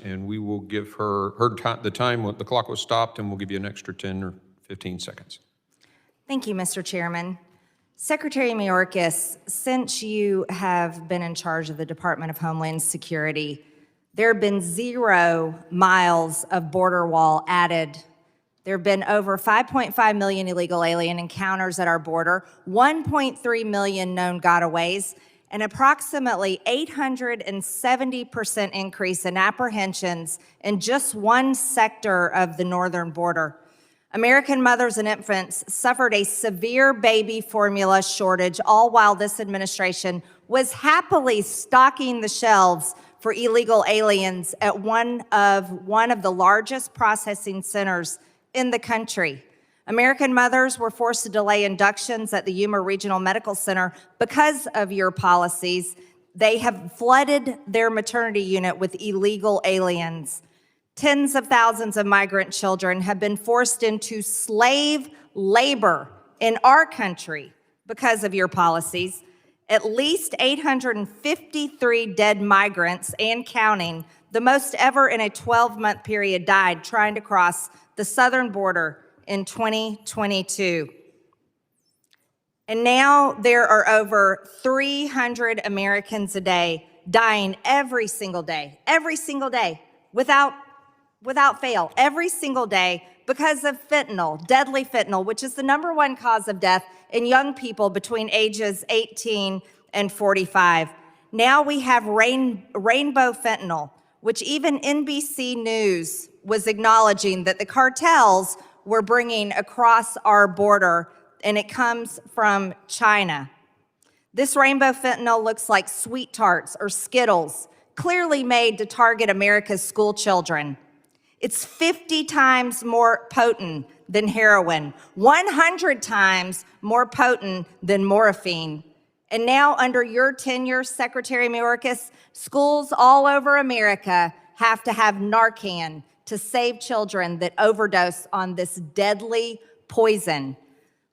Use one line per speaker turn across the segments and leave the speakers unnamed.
and we will give her the time when the clock was stopped, and we'll give you an extra 10 or 15 seconds.
Thank you, Mr. Chairman. Secretary Mayorkas, since you have been in charge of the Department of Homeland Security, there have been 0 miles of border wall added. There have been over 5.5 million illegal alien encounters at our border, 1.3 million known gotaways, and approximately 870% increase in apprehensions in just one sector of the northern border. American mothers and infants suffered a severe baby formula shortage, all while this administration was happily stocking the shelves for illegal aliens at one of the largest processing centers in the country. American mothers were forced to delay inductions at the Yuma Regional Medical Center because of your policies. They have flooded their maternity unit with illegal aliens. Tens of thousands of migrant children have been forced into slave labor in our country because of your policies. At least 853 dead migrants and counting, the most ever in a 12-month period, died trying to cross the southern border in 2022. And now there are over 300 Americans a day dying every single day, without fail, every single day because of fentanyl, deadly fentanyl, which is the #1 cause of death in young people between ages 18 and 45. Now we have rainbow fentanyl, which even NBC News was acknowledging that the cartels were bringing across our border, and it comes from China. This rainbow fentanyl looks like sweet tarts or Skittles, clearly made to target America's school children. It's 50 times more potent than heroin, 100 times more potent than morphine. And now, under your tenure, Secretary Mayorkas, schools all over America have to have Narcan to save children that overdose on this deadly poison.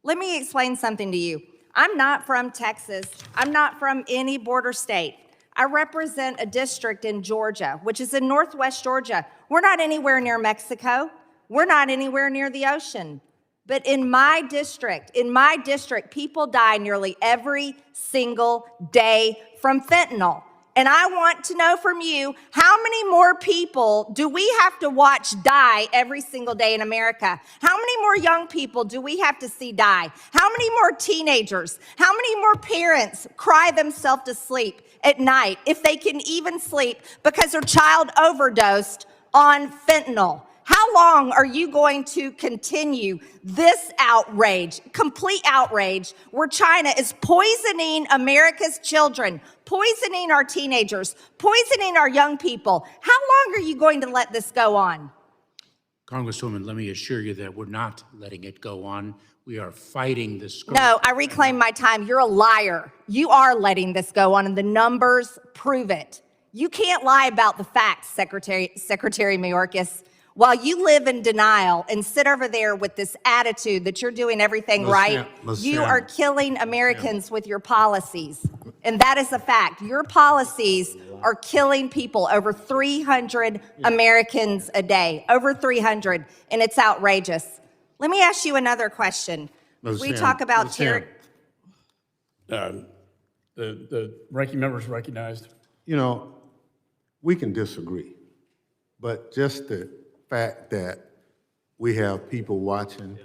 Let me explain something to you. I'm not from Texas. I'm not from any border state. I represent a district in Georgia, which is in northwest Georgia. We're not anywhere near Mexico. We're not anywhere near the ocean. But in my district, people die nearly every single day from fentanyl. And I want to know from you, how many more people do we have to watch die every single day in America? How many more young people do we have to see die? How many more teenagers? How many more parents cry themselves to sleep at night, if they can even sleep, because their child overdosed on fentanyl? How long are you going to continue this outrage, complete outrage, where China is poisoning America's children, poisoning our teenagers, poisoning our young people? How long are you going to let this go on?
Congresswoman, let me assure you that we're not letting it go on. We are fighting this.
No, I reclaim my time. You're a liar. You are letting this go on, and the numbers prove it. You can't lie about the facts, Secretary Mayorkas. While you live in denial and sit over there with this attitude that you're doing everything right, you are killing Americans with your policies. And that is a fact. Your policies are killing people, over 300 Americans a day, over 300, and it's outrageous. Let me ask you another question. We talk about terror.
The ranking member is recognized.
You know, we can disagree, but just the fact that we have people watching,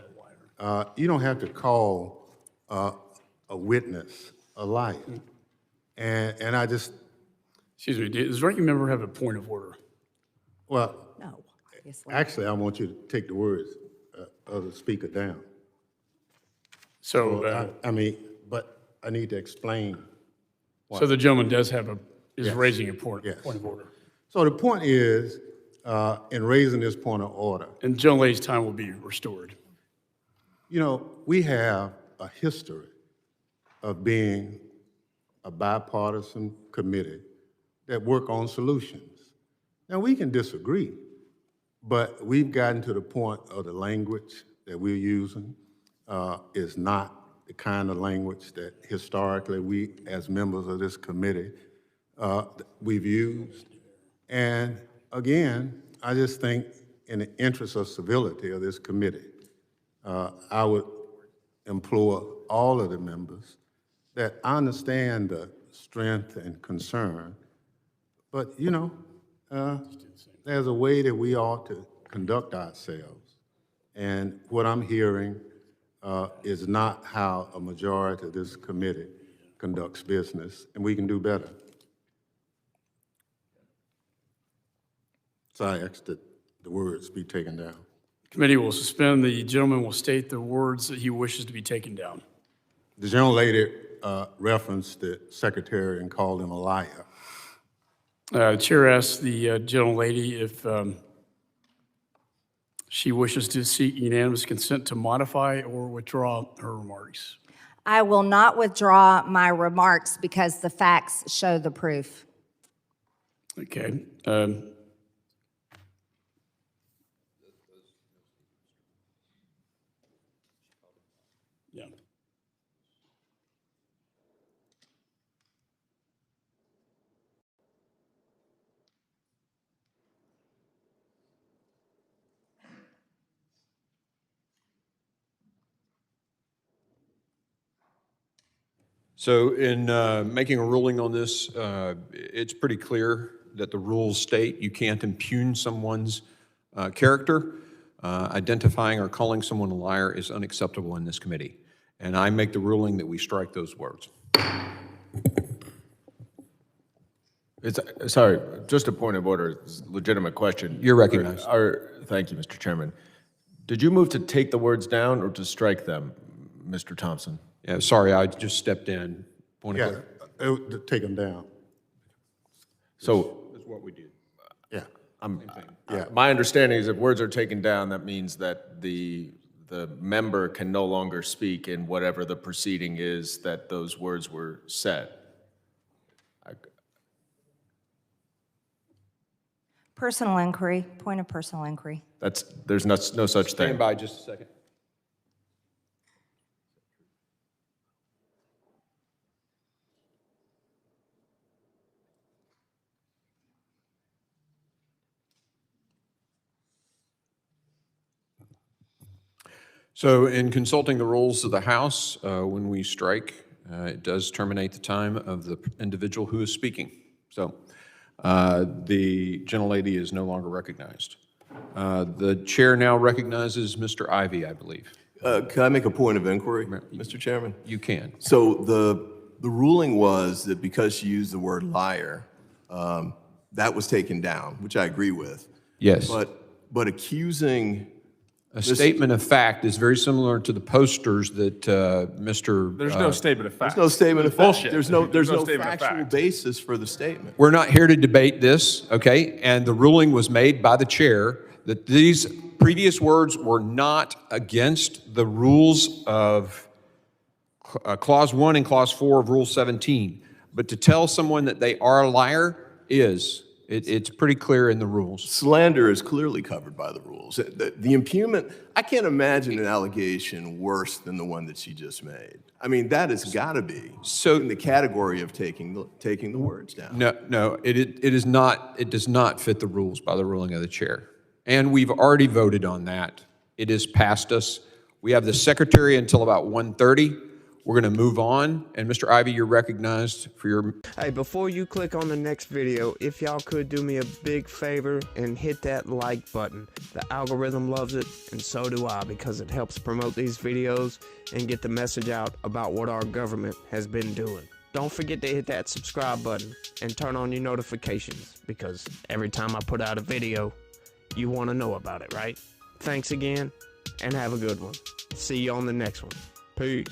you don't have to call a witness a liar. And I just...
Excuse me, does the ranking member have a point of order?
Well,
No, obviously.
actually, I want you to take the words of the speaker down.
So,
But I need to explain.
so the gentleman does have is
Yes.
raising a point
Yes.
of order.
So the point is, in raising this point of order,
And Joan Lay's time will be restored.
you know, we have a history of being a bipartisan committee that work on solutions. Now, we can disagree, but we've gotten to the point of the language that we're using is not the kind of language that historically we, as members of this committee, we've used. And again, I just think in the interest of civility of this committee, I would implore all of the members that I understand the strength and concern, but, you know, there's a way that we ought to conduct ourselves. And what I'm hearing is not how a majority of this committee conducts business, and we can do better. So I ask that the words be taken down.
Committee will suspend. The gentleman will state the words that he wishes to be taken down.
The gentlelady referenced the secretary and called him a liar.
Chair asks the gentlelady if she wishes to seek unanimous consent to modify or withdraw her remarks.
I will not withdraw my remarks because the facts show the proof.
Okay. Yeah.
So in making a ruling on this, it's pretty clear that the rules state you can't impugn someone's character. Identifying or calling someone a liar is unacceptable in this committee. And I make the ruling that we strike those words.
Sorry, just a point of order, it's a legitimate question.
You're recognized.
Thank you, Mr. Chairman. Did you move to take the words down or to strike them, Mr. Thompson?
Yeah, sorry, I just stepped in. Point of
Yeah,
clarity.
take them down.
So
That's what we did.
Yeah.
my understanding is if words are taken down, that means that the member can no longer speak in whatever the proceeding is that those words were said.
Personal inquiry, point of personal inquiry.
There's no such thing.
Stand by just a second. So in consulting the rules of the House, when we strike, it does terminate the time of the individual who is speaking. So the gentlelady is no longer recognized. The chair now recognizes Mr. Ivy, I believe.
Can I make a point of inquiry, Mr. Chairman?
You can.
So the ruling was that because she used the word liar, that was taken down, which I agree with.
Yes.
But accusing
A statement of fact is very similar to the posters that Mr.
There's no statement of fact.
there's no statement of fact.
Bullshit.
There's no
statement of
factual
fact.
basis for the statement.
We're not here to debate this, okay? And the ruling was made by the chair that these previous words were not against the rules of Clause 1 and Clause 4 of Rule 17. But to tell someone that they are a liar is, it's pretty clear in the rules.
Slander is clearly covered by the rules. The impugnment, I can't imagine an allegation worse than the one that she just made. I mean, that has got to be in the category of taking the words down.
No, it is not. It does not fit the rules by the ruling of the chair. And we've already voted on that. It is past us. We have the secretary until about 1:30. We're going to move on. And Mr. Ivy, you're recognized for your...
Hey, before you click on the next video, if y'all could do me a big favor and hit that like button. The algorithm loves it, and so do I, because it helps promote these videos and get the message out about what our government has been doing. Don't forget to hit that subscribe button and turn on your notifications, because every time I put out a video, you want to know about it, right? Thanks again, and have a good one. See you on the next one. Peace.